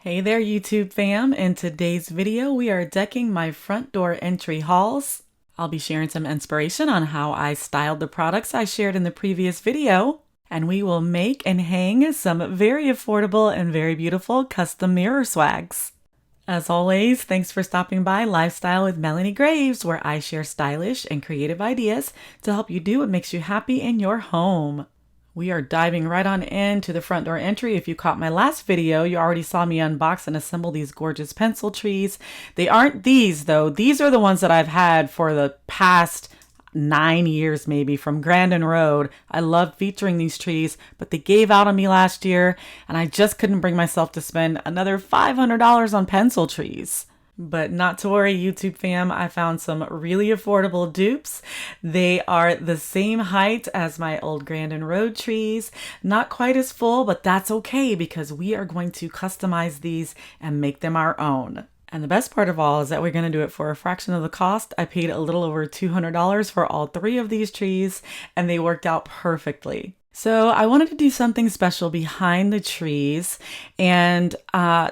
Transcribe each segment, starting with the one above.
Hey there, YouTube fam. In today's video, we are decking my front door entry halls. I'll be sharing some inspiration on how I styled the products I shared in the previous video. And we will make and hang some very affordable and very beautiful custom mirror swags. As always, thanks for stopping by Lifestyle with Melonie Graves, where I share stylish and creative ideas to help you do what makes you happy in your home. We are diving right on into the front door entry. If you caught my last video, you already saw me unbox and assemble these gorgeous pencil trees. They aren't these though. These are the ones that I've had for the past 9 years maybe from Grandin Road. I love featuring these trees, but they gave out on me last year and I just couldn't bring myself to spend another $500 on pencil trees. But not to worry, YouTube fam, I found some really affordable dupes. They are the same height as my old Grandin Road trees. Not quite as full, but that's okay because we are going to customize these and make them our own. And the best part of all is that we're going to do it for a fraction of the cost. I paid a little over $200 for all 3 of these trees, and they worked out perfectly. So I wanted to do something special behind the trees, and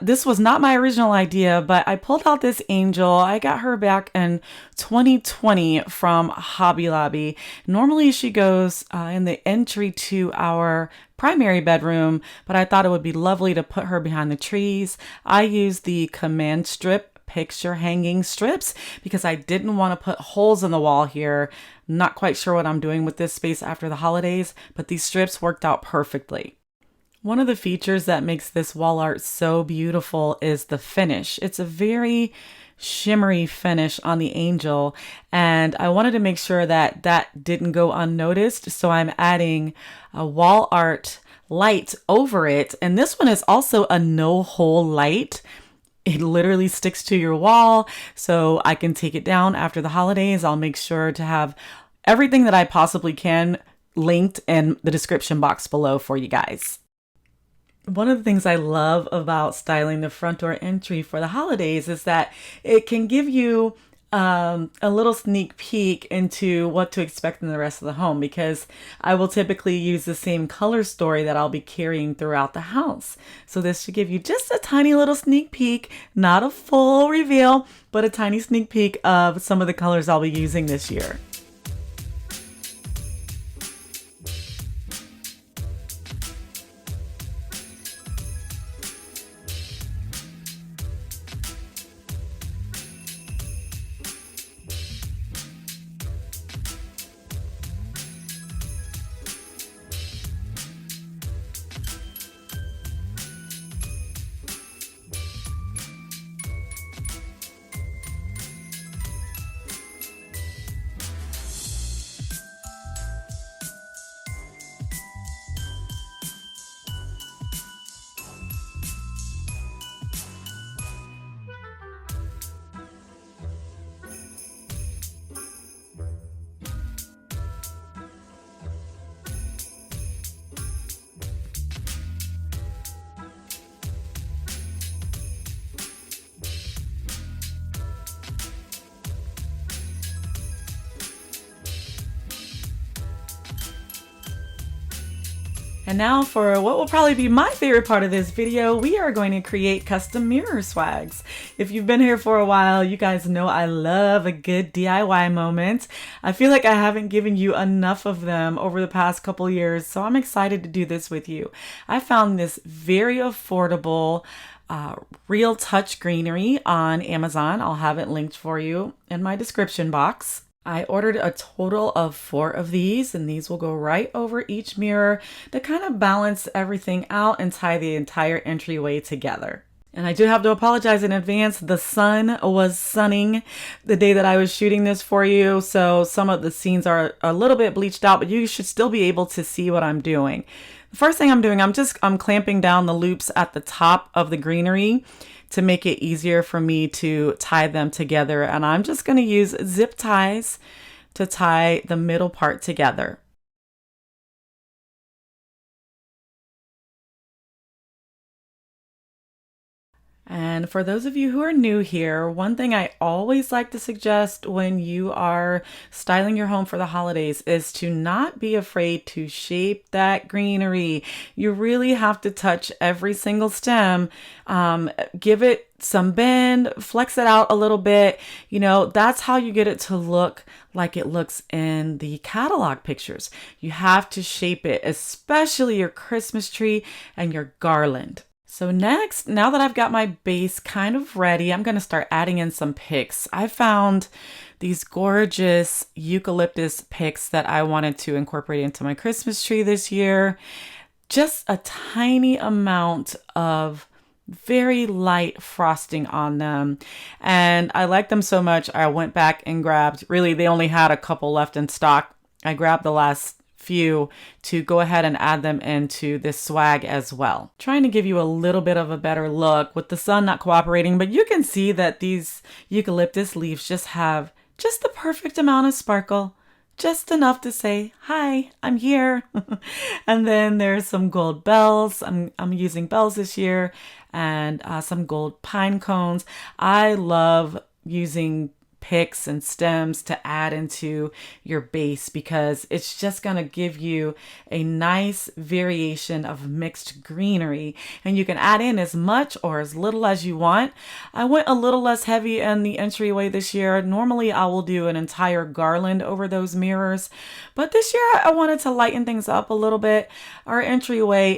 this was not my original idea, but I pulled out this angel. I got her back in 2020 from Hobby Lobby. Normally she goes in the entry to our primary bedroom, but I thought it would be lovely to put her behind the trees. I used the command strip picture hanging strips because I didn't want to put holes in the wall here. Not quite sure what I'm doing with this space after the holidays, but these strips worked out perfectly. One of the features that makes this wall art so beautiful is the finish. It's a very shimmery finish on the angel, and I wanted to make sure that that didn't go unnoticed, so I'm adding a wall art light over it, and this one is also a no-hole light. It literally sticks to your wall, so I can take it down after the holidays. I'll make sure to have everything that I possibly can linked in the description box below for you guys. One of the things I love about styling the front door entry for the holidays is that it can give you a little sneak peek into what to expect in the rest of the home, because I will typically use the same color story that I'll be carrying throughout the house. So this should give you just a tiny little sneak peek, not a full reveal, but a tiny sneak peek of some of the colors I'll be using this year. And now for what will probably be my favorite part of this video, we are going to create custom mirror swags. If you've been here for a while, you guys know I love a good DIY moment. I feel like I haven't given you enough of them over the past couple years, so I'm excited to do this with you. I found this very affordable real touch greenery on Amazon. I'll have it linked for you in my description box. I ordered a total of 4 of these, and these will go right over each mirror to kind of balance everything out and tie the entire entryway together. And I do have to apologize in advance. The sun was sunning the day that I was shooting this for you, so some of the scenes are a little bit bleached out, but you should still be able to see what I'm doing. The first thing I'm doing, I'm clamping down the loops at the top of the greenery to make it easier for me to tie them together. And I'm just going to use zip ties to tie the middle part together. And And for those of you who are new here, one thing I always like to suggest when you are styling your home for the holidays is to not be afraid to shape that greenery. You really have to touch every single stem, give it some bend, flex it out a little bit. You know, that's how you get it to look like it looks in the catalog pictures. You have to shape it, especially your Christmas tree and your garland. So next, now that I've got my base kind of ready, I'm going to start adding in some picks. I found these gorgeous eucalyptus picks that I wanted to incorporate into my Christmas tree this year. Just a tiny amount of very light frosting on them. And I like them so much, I went back and grabbed, really, they only had a couple left in stock. I grabbed the last few to go ahead and add them into this swag as well. Trying to give you a little bit of a better look with the sun not cooperating, but you can see that these eucalyptus leaves just have just the perfect amount of sparkle. Just enough to say, hi, I'm here. And then there's some gold bells. I'm using bells this year, and some gold pine cones. I love using picks and stems to add into your base because it's just going to give you a nice variation of mixed greenery, and you can add in as much or as little as you want. I went a little less heavy in the entryway this year. Normally I will do an entire garland over those mirrors, but this year I wanted to lighten things up a little bit. Our entryway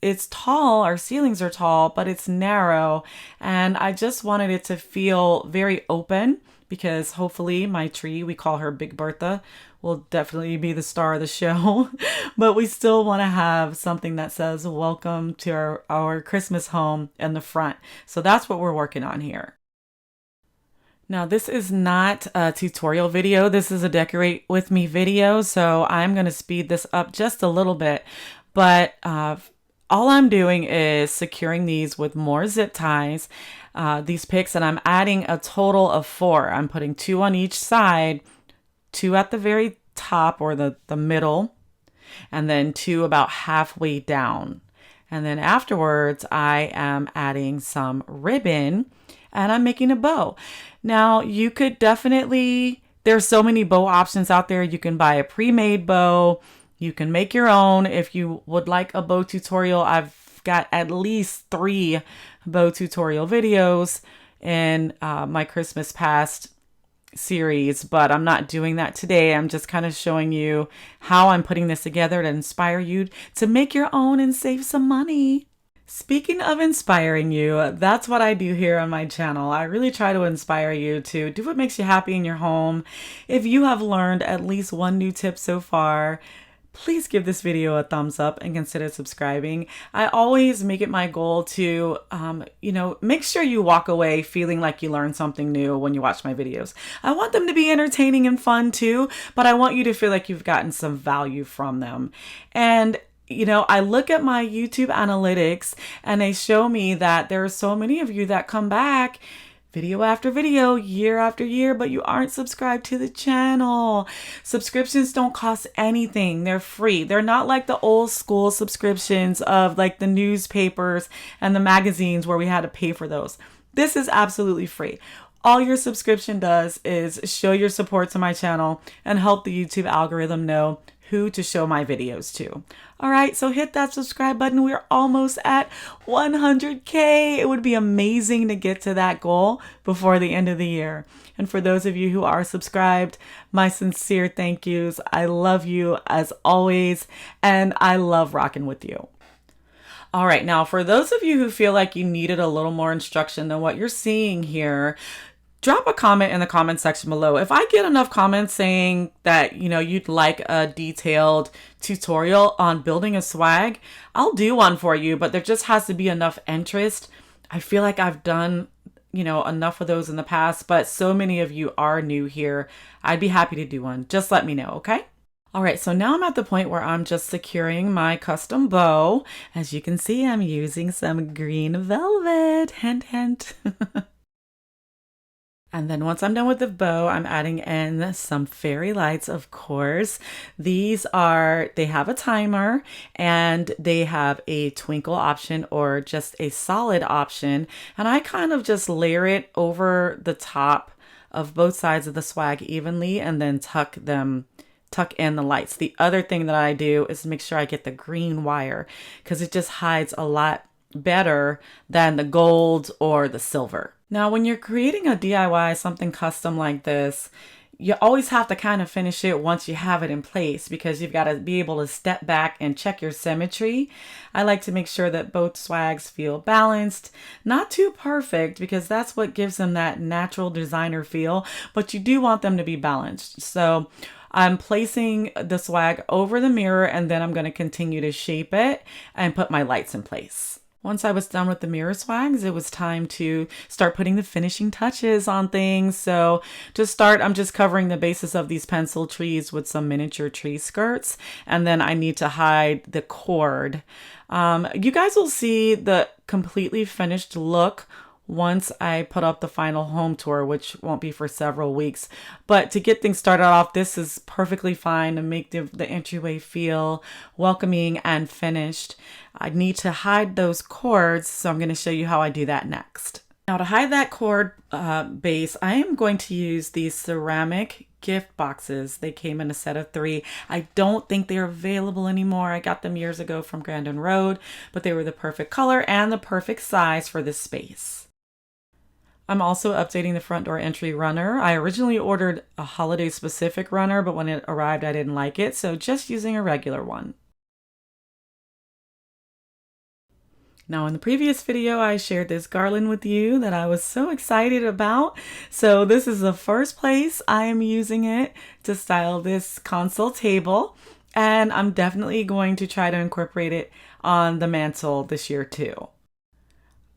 it's tall, our ceilings are tall, but it's narrow, and I just wanted it to feel very open, because hopefully my tree, we call her Big Bertha, will definitely be the star of the show. But we still want to have something that says welcome to our Christmas home in the front. So that's what we're working on here. Now, this is not a tutorial video. This is a decorate with me video. So I'm going to speed this up just a little bit. But all I'm doing is securing these with more zip ties, these picks, and I'm adding a total of 4. I'm putting 2 on each side, 2 at the very top or the middle, and then 2 about halfway down. And then afterwards, I am adding some ribbon and I'm making a bow. Now, you could definitely, there's so many bow options out there. You can buy a pre-made bow. You can make your own if you would like a bow tutorial. I've got at least 3 bow tutorial videos in my Christmas past series, but I'm not doing that today. I'm just kind of showing you how I'm putting this together to inspire you to make your own and save some money. Speaking of inspiring you, that's what I do here on my channel. I really try to inspire you to do what makes you happy in your home. If you have learned at least one new tip so far, please give this video a thumbs up and consider subscribing. I always make it my goal to, make sure you walk away feeling like you learned something new when you watch my videos. I want them to be entertaining and fun too, but I want you to feel like you've gotten some value from them. And I look at my YouTube analytics and they show me that there are so many of you that come back video after video, year after year, but you aren't subscribed to the channel. Subscriptions don't cost anything. They're free. They're not like the old school subscriptions of like the newspapers and the magazines where we had to pay for those. This is absolutely free. All your subscription does is show your support to my channel and help the YouTube algorithm know who to show my videos to. All right, so hit that subscribe button. We're almost at 100K. It would be amazing to get to that goal before the end of the year. And for those of you who are subscribed, my sincere thank yous. I love you as always, and I love rocking with you. All right, now for those of you who feel like you needed a little more instruction than what you're seeing here, drop a comment in the comment section below. If I get enough comments saying that, you'd like a detailed tutorial on building a swag, I'll do one for you, but there just has to be enough interest. I feel like I've done, enough of those in the past, but so many of you are new here. I'd be happy to do one. Just let me know, okay? All right, so now I'm at the point where I'm just securing my custom bow. As you can see, I'm using some green velvet, hint, hint. And then once I'm done with the bow, I'm adding in some fairy lights, of course. They have a timer and they have a twinkle option or just a solid option. And I kind of just layer it over the top of both sides of the swag evenly and then tuck in the lights. The other thing that I do is make sure I get the green wire because it just hides a lot better than the gold or the silver. Now, when you're creating a DIY, something custom like this, you always have to kind of finish it once you have it in place because you've got to be able to step back and check your symmetry. I like to make sure that both swags feel balanced, not too perfect because that's what gives them that natural designer feel, but you do want them to be balanced. So I'm placing the swag over the mirror and then I'm going to continue to shape it and put my lights in place. Once I was done with the mirror swags, it was time to start putting the finishing touches on things. So to start, I'm just covering the bases of these pencil trees with some miniature tree skirts. And then I need to hide the cord. You guys will see the completely finished look once I put up the final home tour, which won't be for several weeks. But to get things started off, this is perfectly fine to make the entryway feel welcoming and finished. I need to hide those cords, so I'm going to show you how I do that next. Now to hide that cord base, I am going to use these ceramic gift boxes. They came in a set of 3. I don't think they're available anymore. I got them years ago from Grandin Road, but they were the perfect color and the perfect size for this space. I'm also updating the front door entry runner. I originally ordered a holiday specific runner, but when it arrived, I didn't like it, so just using a regular one. Now, in the previous video, I shared this garland with you that I was so excited about. So this is the first place I am using it to style this console table. And I'm definitely going to try to incorporate it on the mantle this year too.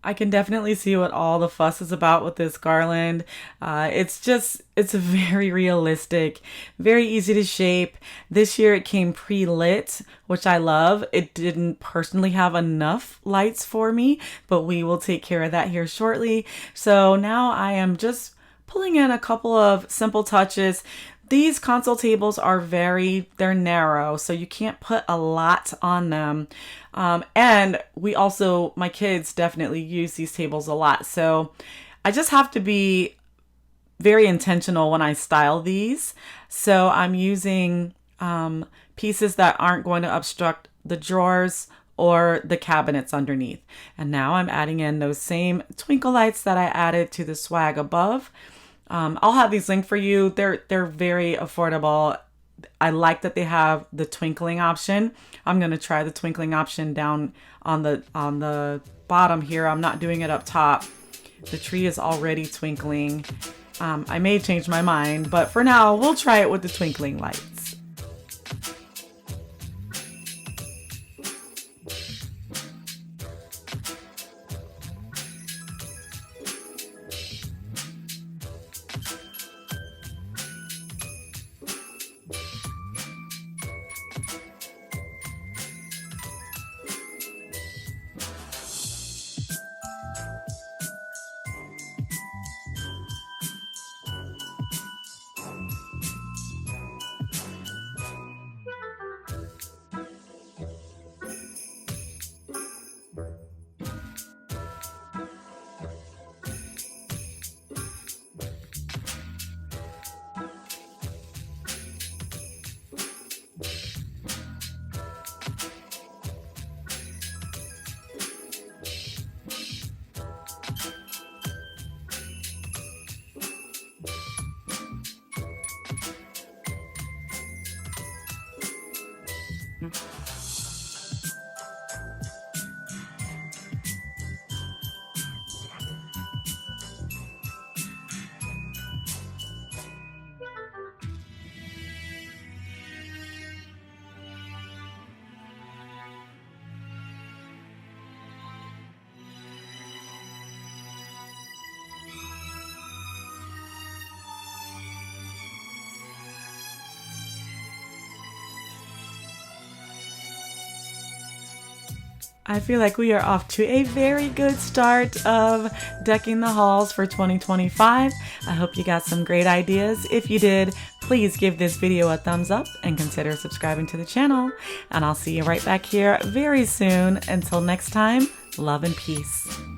I can definitely see what all the fuss is about with this garland. It's very realistic, very easy to shape. This year it came pre-lit, which I love. It didn't personally have enough lights for me, but we will take care of that here shortly. So now I am just pulling in a couple of simple touches. These console tables are they're narrow, so you can't put a lot on them. And my kids definitely use these tables a lot. So I just have to be very intentional when I style these. So I'm using pieces that aren't going to obstruct the drawers or the cabinets underneath. And now I'm adding in those same twinkle lights that I added to the swag above. I'll have these linked for you. They're very affordable. I like that they have the twinkling option. I'm going to try the twinkling option down on the bottom here. I'm not doing it up top. The tree is already twinkling. I may change my mind, but for now, we'll try it with the twinkling lights. I feel like we are off to a very good start of decking the halls for 2025. I hope you got some great ideas. If you did, please give this video a thumbs up and consider subscribing to the channel. And I'll see you right back here very soon. Until next time, love and peace.